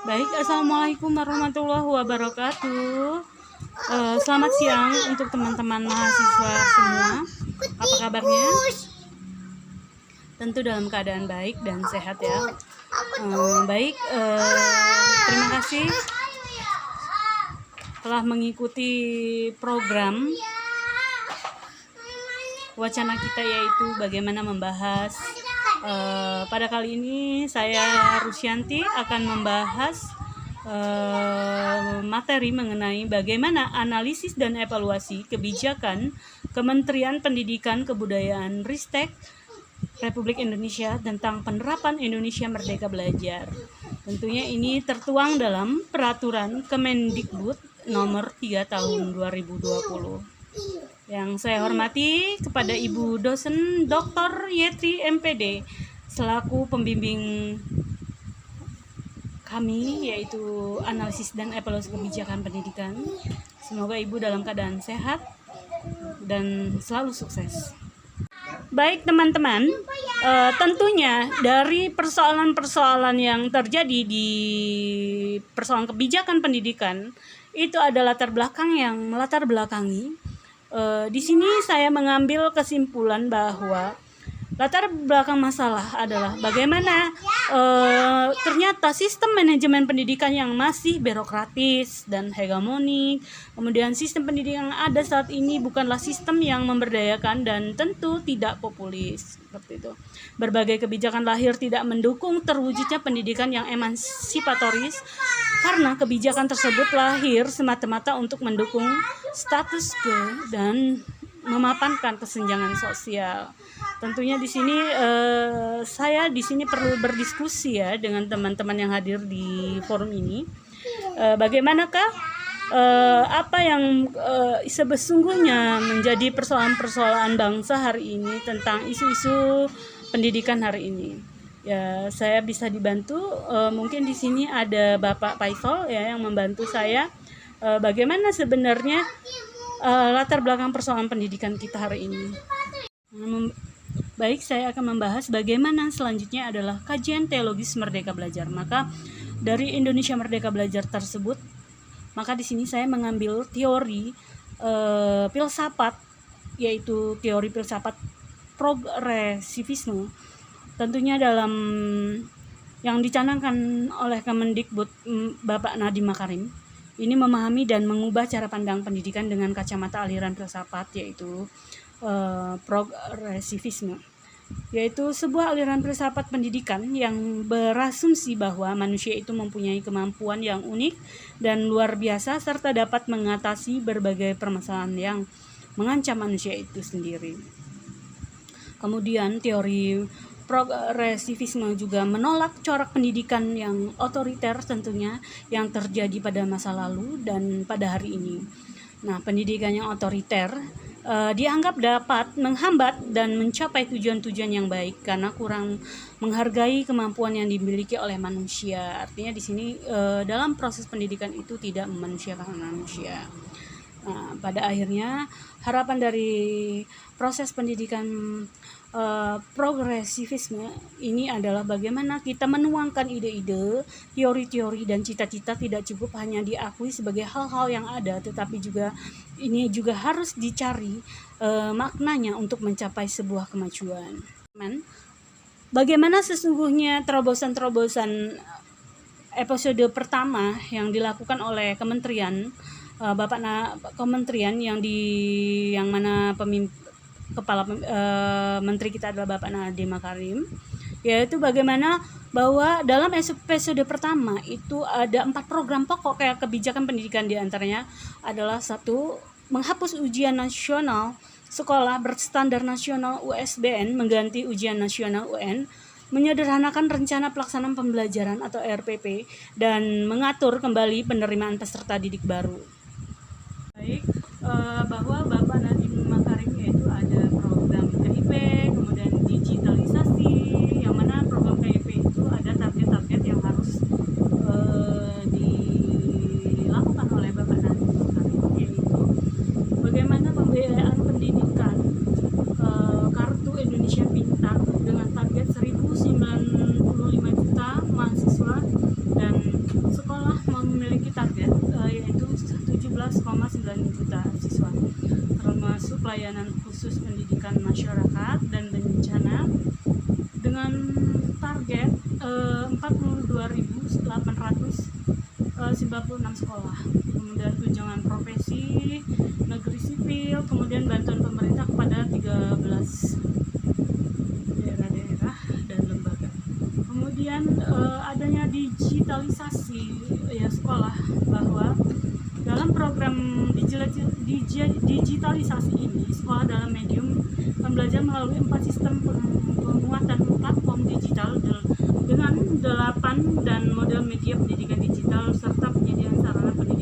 Baik, assalamualaikum warahmatullahi wabarakatuh. Selamat siang untuk teman-teman mahasiswa semua. Apa kabarnya? Tentu dalam keadaan baik dan sehat ya. Baik, terima kasih telah mengikuti program wacana kita, yaitu bagaimana membahas. Pada kali ini saya Rusyanti akan membahas materi mengenai bagaimana analisis dan evaluasi kebijakan Kementerian Pendidikan Kebudayaan Ristek Republik Indonesia tentang penerapan Indonesia Merdeka Belajar. Tentunya ini tertuang dalam Peraturan Kemendikbud nomor 3 tahun 2020. Yang saya hormati kepada Ibu dosen Dr. Yetri MPD selaku pembimbing kami, yaitu analisis dan evaluasi kebijakan pendidikan. Semoga Ibu dalam keadaan sehat dan selalu sukses. Baik teman-teman, tentunya dari persoalan-persoalan yang terjadi di persoalan kebijakan pendidikan itu ada latar belakang yang melatar belakangi. Di sini saya mengambil kesimpulan bahwa latar belakang masalah adalah bagaimana ternyata sistem manajemen pendidikan yang masih birokratis dan hegemonik, kemudian sistem pendidikan yang ada saat ini bukanlah sistem yang memberdayakan dan tentu tidak populis, seperti itu. Berbagai kebijakan lahir tidak mendukung terwujudnya pendidikan yang emansipatoris, karena kebijakan tersebut lahir semata-mata untuk mendukung status quo dan memapankan kesenjangan sosial. Tentunya di sini saya di sini perlu berdiskusi ya dengan teman-teman yang hadir di forum ini. Bagaimanakah apa yang sesungguhnya menjadi persoalan-persoalan bangsa hari ini tentang isu-isu pendidikan hari ini. Ya, saya bisa dibantu. Mungkin di sini ada Bapak Faisal ya yang membantu saya. Bagaimana sebenarnya latar belakang persoalan pendidikan kita hari ini. Baik, saya akan membahas bagaimana selanjutnya adalah kajian teologis Merdeka Belajar. Maka dari Indonesia Merdeka Belajar tersebut, maka di sini saya mengambil teori filsafat, yaitu teori filsafat progresivisme. Tentunya dalam yang dicanangkan oleh Kemendikbud Bapak Nadiem Makarim. Ini memahami dan mengubah cara pandang pendidikan dengan kacamata aliran filsafat, yaitu progresivisme, yaitu sebuah aliran filsafat pendidikan yang berasumsi bahwa manusia itu mempunyai kemampuan yang unik dan luar biasa serta dapat mengatasi berbagai permasalahan yang mengancam manusia itu sendiri. Kemudian teori progresivisme juga menolak corak pendidikan yang otoriter tentunya yang terjadi pada masa lalu dan pada hari ini. Nah, pendidikan yang otoriter dianggap dapat menghambat dan mencapai tujuan-tujuan yang baik karena kurang menghargai kemampuan yang dimiliki oleh manusia. Artinya di sini dalam proses pendidikan itu tidak memanusiakan manusia. Nah, pada akhirnya harapan dari proses pendidikan progresivisme ini adalah bagaimana kita menuangkan ide-ide, teori-teori dan cita-cita tidak cukup hanya diakui sebagai hal-hal yang ada, tetapi juga ini juga harus dicari maknanya untuk mencapai sebuah kemajuan. Bagaimana sesungguhnya terobosan-terobosan episode pertama yang dilakukan oleh kementerian kementerian yang mana kepala menteri kita adalah Bapak Nadiem Makarim, yaitu bagaimana bahwa dalam episode pertama itu ada 4 program pokok kayak kebijakan pendidikan, diantaranya adalah 1. Menghapus ujian nasional sekolah berstandar nasional USBN mengganti ujian nasional UN, menyederhanakan rencana pelaksanaan pembelajaran atau RPP, dan mengatur kembali penerimaan peserta didik baru. Baik, bahwa Bapak Nadiem Makarim yaitu ada program KIP, kemudian digitalisasi, yang mana program KIP itu ada target-target yang harus dilakukan oleh Bapak Nadiem Makarim, yaitu bagaimana pembiayaan pendidikan, kartu Indonesia Pintar dengan target 1.095 juta mahasiswa dan sekolah memiliki target yaitu 17,9 juta siswa, termasuk pelayanan khusus pendidikan masyarakat dan bencana dengan target 42.896 sekolah, kemudian tunjangan profesi, negeri sipil, kemudian bantuan pemerintah kepada 13 daerah-daerah dan lembaga. Kemudian adanya digitalisasi ya sekolah, bahwa dalam program digitalisasi ini sekolah dalam medium pembelajaran melalui 4 sistem penguatan platform digital dengan 8 dan model media pendidikan digital serta penyediaan sarana pendidikan